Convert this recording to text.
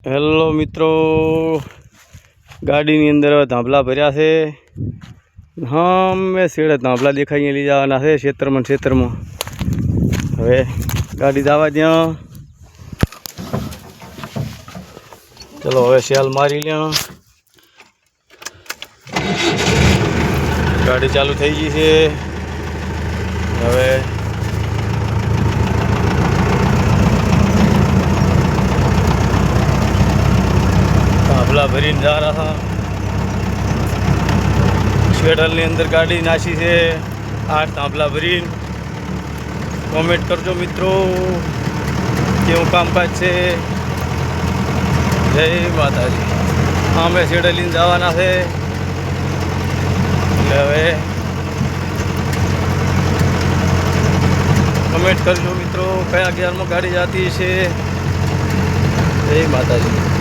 Hello મિત્રો, ગાડીની અંદર ધાંભલા ભર્યા છે. હા, મેં શેડે ધાંભલા દેખાઈ લઈ જવાના છે ક્ષેત્રમાં. હવે ગાડી જવા ત્યાં. ચલો હવે સેલ મારી લ્યા. ગાડી ચાલુ થઈ ગઈ છે. હવે ધાંભલા ભરીને જા રહ્યા. શેડલની અંદર ગાડી નાસી છે 8 ધાંભલા ભરીને. કોમેન્ટ કરજો મિત્રો, કેવું કામકાજ છે. જય માતાજી. અમે શેડલ લઈને જવાના છે. એટલે હવે કમેન્ટ કરજો મિત્રો, કયા ગિયરમાં ગાડી જતી છે. જય માતાજી.